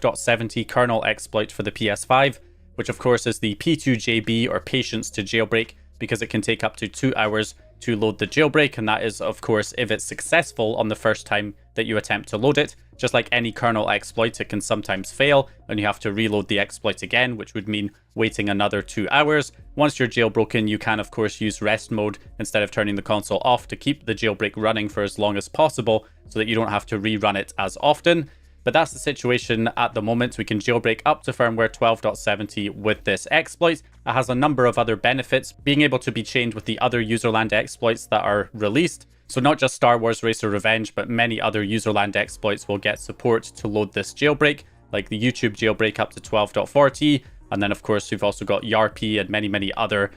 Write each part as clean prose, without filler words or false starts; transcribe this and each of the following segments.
12.70 kernel exploit for the PS5, which of course is the P2JB or patience to jailbreak, because it can take up to 2 hours to load the jailbreak, and that is of course if it's successful on the first time that you attempt to load it. Just like any kernel exploit, it can sometimes fail and you have to reload the exploit again, which would mean waiting another 2 hours. Once you're jailbroken, you can of course use rest mode instead of turning the console off to keep the jailbreak running for as long as possible so that you don't have to rerun it as often. But that's the situation at the moment. We can jailbreak up to firmware 12.70 with this exploit. It has a number of other benefits, being able to be chained with the other userland exploits that are released. So not just Star Wars Racer Revenge, but many other userland exploits will get support to load this jailbreak, like the YouTube jailbreak up to 12.40. And then of course, we've also got YARP and many other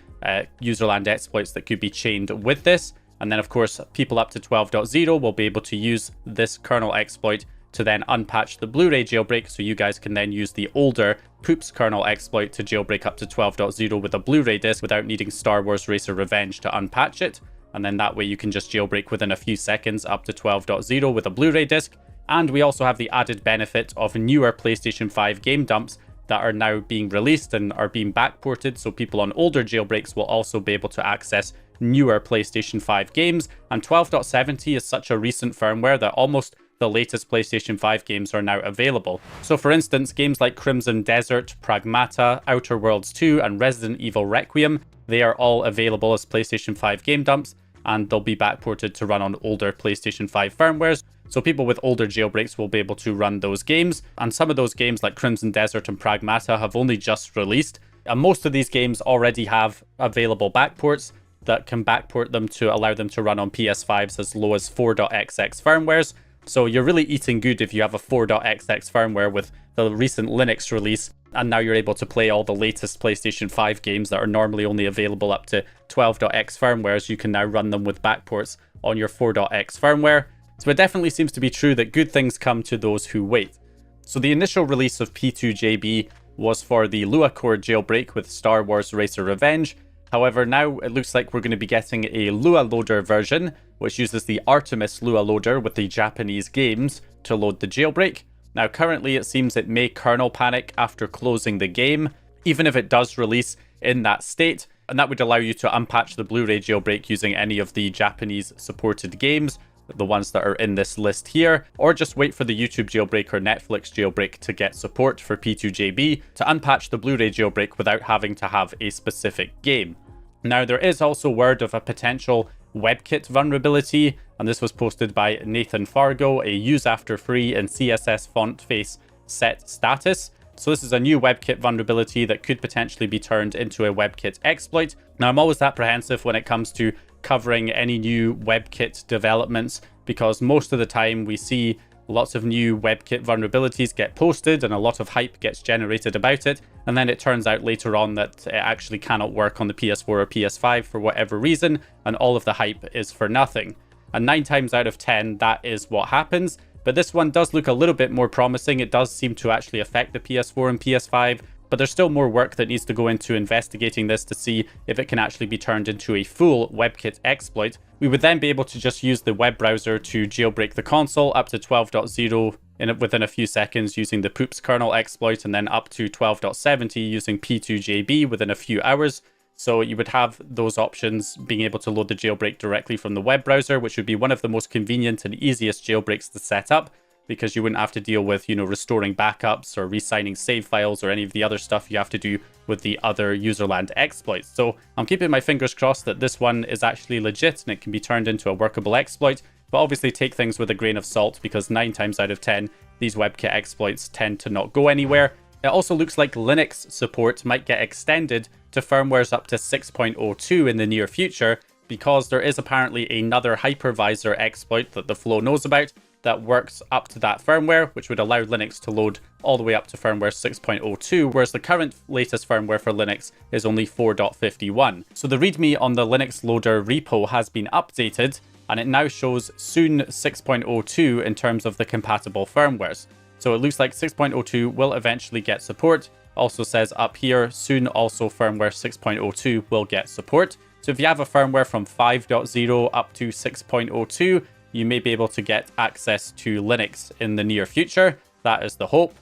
userland exploits that could be chained with this. And then of course, people up to 12.0 will be able to use this kernel exploit to then unpatch the Blu-ray jailbreak, so you guys can then use the older Poops kernel exploit to jailbreak up to 12.0 with a Blu-ray disc without needing Star Wars Racer Revenge to unpatch it. And then that way you can just jailbreak within a few seconds up to 12.0 with a Blu-ray disc. And we also have the added benefit of newer PlayStation 5 game dumps that are now being released and are being backported, so people on older jailbreaks will also be able to access newer PlayStation 5 games. And 12.70 is such a recent firmware that almost the latest PlayStation 5 games are now available. So for instance, games like Crimson Desert, Pragmata, Outer Worlds 2 and Resident Evil Requiem, they are all available as PlayStation 5 game dumps, and they'll be backported to run on older PlayStation 5 firmwares. So people with older jailbreaks will be able to run those games. And some of those games like Crimson Desert and Pragmata have only just released. And most of these games already have available backports that can backport them to allow them to run on PS5s as low as 4.xx firmwares. So you're really eating good if you have a 4.xx firmware with the recent Linux release, and now you're able to play all the latest PlayStation 5 games that are normally only available up to 12.x firmwares. You can now run them with backports on your 4.x firmware. So it definitely seems to be true that good things come to those who wait. So the initial release of P2JB was for the Lua core jailbreak with Star Wars Racer Revenge. However, now it looks like we're going to be getting a Lua Loader version, which uses the Artemis Lua Loader with the Japanese games to load the jailbreak. Now, currently it seems it may kernel panic after closing the game, even if it does release in that state, and that would allow you to unpatch the Blu-ray jailbreak using any of the Japanese supported games, the ones that are in this list here, or just wait for the YouTube jailbreak or Netflix jailbreak to get support for P2JB to unpatch the Blu-ray jailbreak without having to have a specific game. Now, there is also word of a potential WebKit vulnerability, and this was posted by Nathan Fargo, a use after free in CSS font face set status. So this is a new WebKit vulnerability that could potentially be turned into a WebKit exploit. Now, I'm always apprehensive when it comes to covering any new WebKit developments, because most of the time we see lots of new WebKit vulnerabilities get posted and a lot of hype gets generated about it, and then it turns out later on that it actually cannot work on the PS4 or PS5 for whatever reason, and all of the hype is for nothing. And 9 times out of 10 that is what happens. But this one does look a little bit more promising. It does seem to actually affect the PS4 and PS5, but there's still more work that needs to go into investigating this to see if it can actually be turned into a full WebKit exploit. We would then be able to just use the web browser to jailbreak the console up to 12.0 within a few seconds using the Poops kernel exploit, and then up to 12.70 using P2JB within a few hours. So you would have those options, being able to load the jailbreak directly from the web browser, which would be one of the most convenient and easiest jailbreaks to set up, because you wouldn't have to deal with, restoring backups or re-signing save files or any of the other stuff you have to do with the other userland exploits. So I'm keeping my fingers crossed that this one is actually legit and it can be turned into a workable exploit, but obviously take things with a grain of salt, because 9 times out of 10, these WebKit exploits tend to not go anywhere. It also looks like Linux support might get extended to firmwares up to 6.02 in the near future, because there is apparently another hypervisor exploit that the Flow knows about that works up to that firmware, which would allow Linux to load all the way up to firmware 6.02, whereas the current latest firmware for Linux is only 4.51. So the README on the Linux Loader repo has been updated, and it now shows soon 6.02 in terms of the compatible firmwares. So it looks like 6.02 will eventually get support. Also says up here, soon also firmware 6.02 will get support. So if you have a firmware from 5.0 up to 6.02, you may be able to get access to Linux in the near future. That is the hope.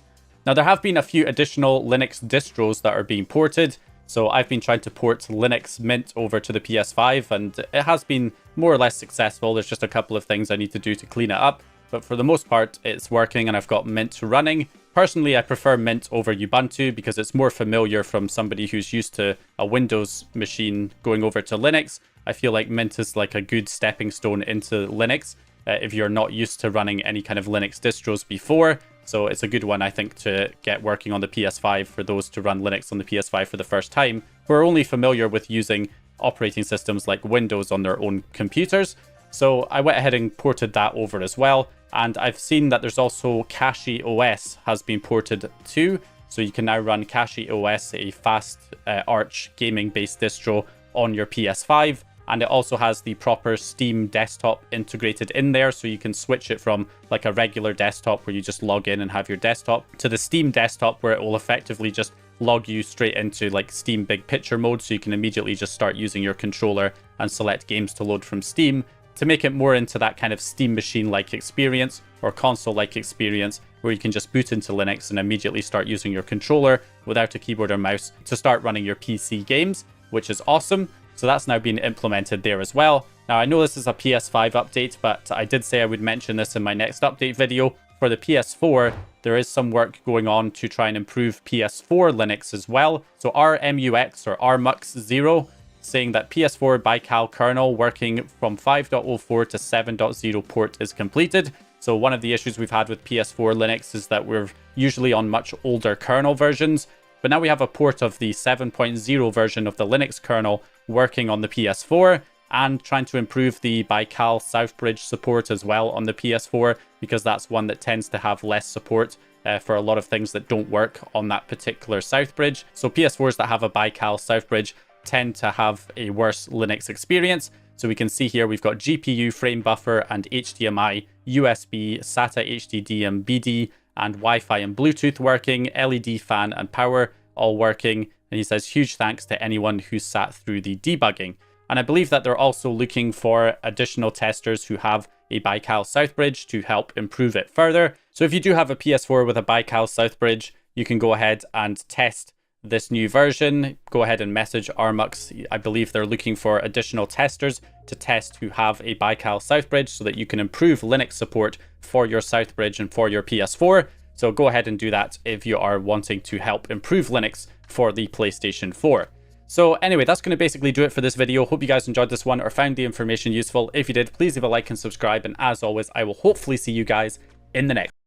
Now, there have been a few additional Linux distros that are being ported. So I've been trying to port Linux Mint over to the PS5, and it has been more or less successful. There's just a couple of things I need to do to clean it up, but for the most part, it's working and I've got Mint running. Personally, I prefer Mint over Ubuntu because it's more familiar from somebody who's used to a Windows machine going over to Linux. I feel like Mint is like a good stepping stone into Linux if you're not used to running any kind of Linux distros before. So it's a good one, I think, to get working on the PS5 for those to run Linux on the PS5 for the first time, who are only familiar with using operating systems like Windows on their own computers. So I went ahead and ported that over as well. And I've seen that there's also Kashi OS has been ported too. So you can now run Kashi OS, a fast Arch gaming-based distro on your PS5. And it also has the proper Steam desktop integrated in there, so you can switch it from like a regular desktop where you just log in and have your desktop to the Steam desktop where it will effectively just log you straight into like Steam Big Picture mode, so you can immediately just start using your controller and select games to load from Steam to make it more into that kind of Steam machine-like experience or console-like experience where you can just boot into Linux and immediately start using your controller without a keyboard or mouse to start running your PC games, which is awesome. So that's now been implemented there as well. Now, I know this is a PS5 update, but I did say I would mention this in my next update video. For the PS4, there is some work going on to try and improve PS4 Linux as well. So RMUX or RMUX0 saying that PS4 Baikal kernel working from 5.04 to 7.0 port is completed. So one of the issues we've had with PS4 Linux is that we're usually on much older kernel versions. But now we have a port of the 7.0 version of the Linux kernel working on the PS4 and trying to improve the Baikal Southbridge support as well on the PS4 because that's one that tends to have less support for a lot of things that don't work on that particular Southbridge. So PS4s that have a Baikal Southbridge tend to have a worse Linux experience. So we can see here we've got GPU, frame buffer, and HDMI, USB, SATA HDD, BD, and Wi-Fi and Bluetooth working, LED fan and power all working. And he says, huge thanks to anyone who sat through the debugging. And I believe that they're also looking for additional testers who have a Baikal Southbridge to help improve it further. So if you do have a PS4 with a Baikal Southbridge, you can go ahead and test this new version. Go ahead and message Armux. I believe they're looking for additional testers to test who have a Baikal Southbridge so that you can improve Linux support for your Southbridge and for your PS4. So go ahead and do that if you are wanting to help improve Linux for the PlayStation 4. So anyway, that's going to basically do it for this video. Hope you guys enjoyed this one or found the information useful. If you did, please leave a like and subscribe. And as always, I will hopefully see you guys in the next.